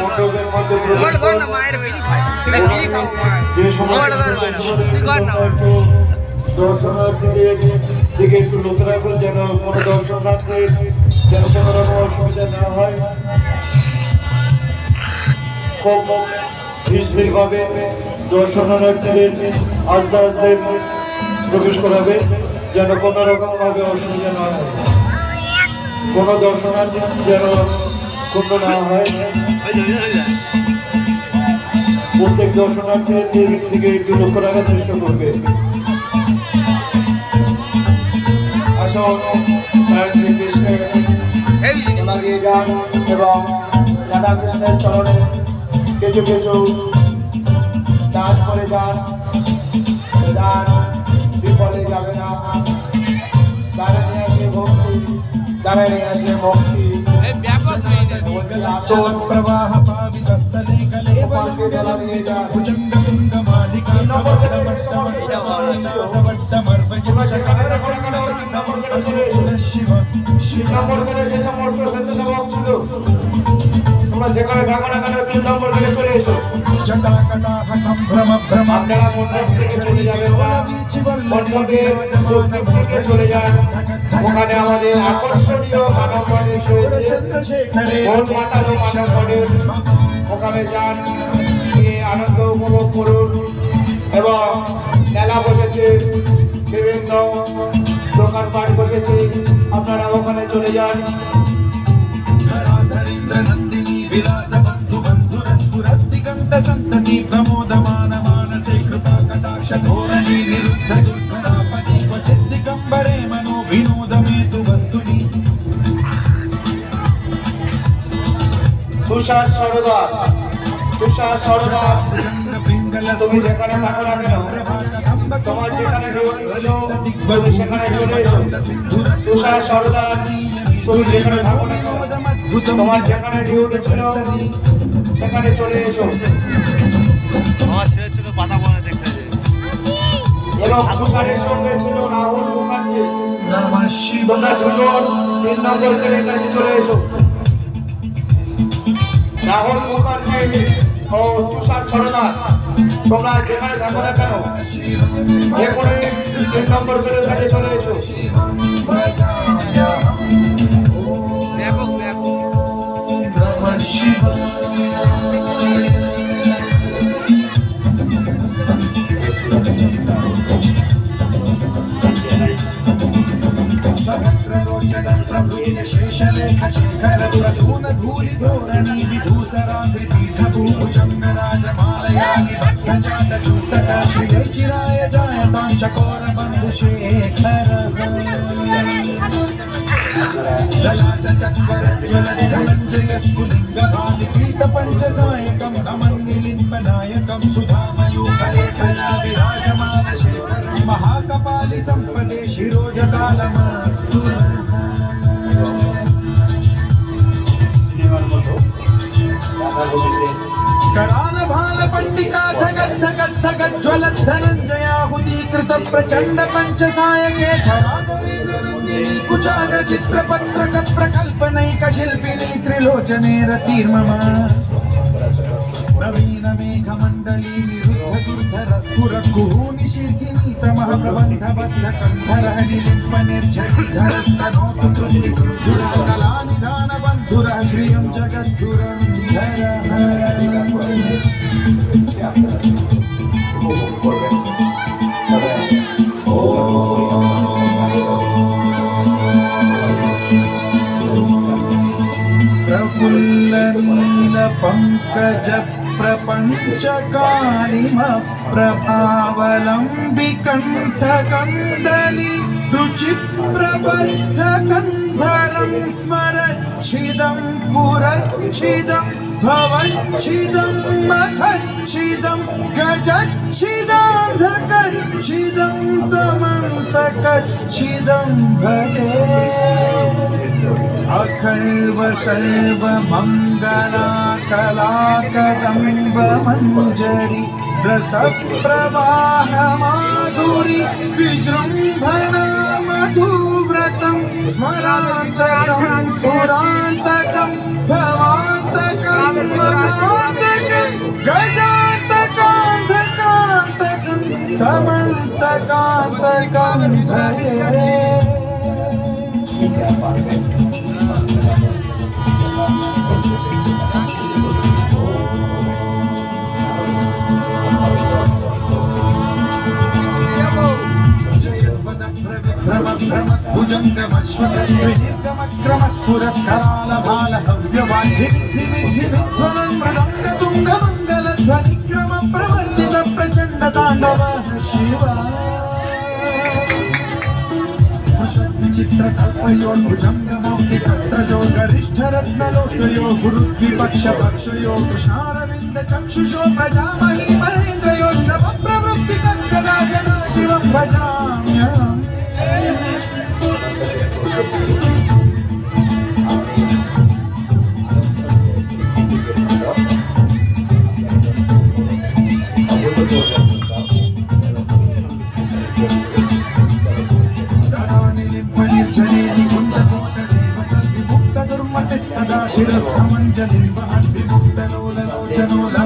মণ্ডপের মধ্যে যে সময় দর্শনার্থীদের দিকে একটু লক্ষ্য রাখবেন যেন কোনো দর্শনার্থীর যেন কোনো রকম অসুবিধা না হয়। খুব ধীরভাবে দর্শনার্থীদের আস্তে আস্তে প্রবেশ করাবে যেন কোনো রকম ভাবে অসুবিধা না হয়, কোনো দর্শনার্থী যেন ক্ষুণ্ণ না হয়। প্রত্যেক দর্শনার্থীদের দিকে একটু লক্ষ্য রাখার চেষ্টা করবে। লাগিয়ে যান এবং রাধা কৃষ্ণের চরণে কিছু কিছু দান করে যান। দান বিফলে যাবে না, দাঁড়া নিয়ে আসে ভক্তি, দাঁড়া নিয়ে আসে ভক্তি। प्रवाह पावितस्थले कले जला दिए जान भुजंग तुंग मालिका शिव शिव তোমরা যেখানে থাকো না কেন 3 নম্বর করে চলে এসো। जटाकटाह संभ्रम भ्रम আপনারা মণ্ডপ থেকে চলে যাবেন না, মণ্ডপের দিকে চলে যান। ওখানে আমাদের আকর্ষণীয় মানব মন্দির রয়েছে, মন মাতানো মানব মন্দির। ওখানে যান, গিয়ে আনন্দ উপভোগ করুন। এবং মেলা বসেছে, বিভিন্ন দোকানপাট বসেছে, আপনারা ওখানে চলে যান। विलास बंधु बंधुर सुरदिगंत संतति प्रमोदमान मानसे कृपा कटाक्ष धोरणी निरुद्ध दुर्धरापति क्वचित् दिगंबरे मनो विनोद में तु वस्तुनि। तुषार सरोदार তুমি যেখানে থাকো না কেন, তোমার যেখানে ডিউটি হলো তুমি সেখানে চলে এসো। তুষার সরদার তুমি যেখানে থাকো না কেন, তোমার যেখানে ডিউটি ছিল সেখানে চলে এসো। এবং তুষারের সঙ্গে ছিল রাহুল মুখার্জি। তোমরা দুজন 3 নম্বর করে কাছে চলে এসো। রাহুল মুখার্জি ও তুষার সরদার তোমরা যেখানে থাকো না কেন, যে কোনো 3 নম্বর করে কাছে চলে এসো। शेषलेख शेखर दुरसून धूलि धोरणी विधूसराग्रिपीठ भूभुजङ्गराजमालयानि भक्तजात चूटक श्रियै चिराय जायतां चकोर बन्धुशेखर ललाट चक्कर ज्वलति धनञ्जय स्फुलिङ्गभाविपीत पञ्चसायकं नमन्निलिम्बनायकं सुधामयूखलेखया विराजमान शेखरं महाकपालि सम्पदे शिरोजकालमस्तु। कराल भाल पंडिका धगत धगत धगत ज्वलत धनंजयाहुतीकृत प्रचंड पंचसायके कुचाग्र चित्रपत्रक प्रकल्पनैक शिल्पिनी त्रिलोचने रतिर्मम नवीन मेघ मंडली निरुद्ध दुर्धर स्फुर कुहूनि शीर्थिनी तमः प्रबंध बद्ध कंधर निलिम्प निर्झरिधर स्तनोतु कृति सिंधुर कला निधान बंधुर श्रियं जगद्धुरं प्रफुल्ल नील पंकज प्रपंच कालिम प्रभावलंबि कंठ कंदली रुचि प्रबद्ध कंधरं स्मरच्छिदं पुरच्छिदं भवच्छिदं मखच्छिदं गजच्छिदान्धकच्छिदं तमन्तकच्छिदं भजे। अखर्व सर्व मंगला कला कदम्ब मंजरी रस प्रवाह माधुरी विजृंभणा मधुव्रतं स्मरान्तकं पुरान्तकं भवान्तकं సిద్ధి విద్ధి విధ్వనం మృదంగ తుంగ మంగళ ధ్వని క్రమ ప్రవర్తిత ప్రచండ తాండవ శివ చిత్రకల్పయోర్భుజంగమౌక్తి కర్తజో గరిష్ఠరత్నలోష్టయో గురుద్విపక్ష పక్షయో కృష్ణారవింద చక్షుషో ప్రజామహీ మహేంద్రయో సమ ప్రవృత్తి కర్కదాసన శివం భజామ్యహం సదా శిరస్థమంజలి విముక్తలోచనోల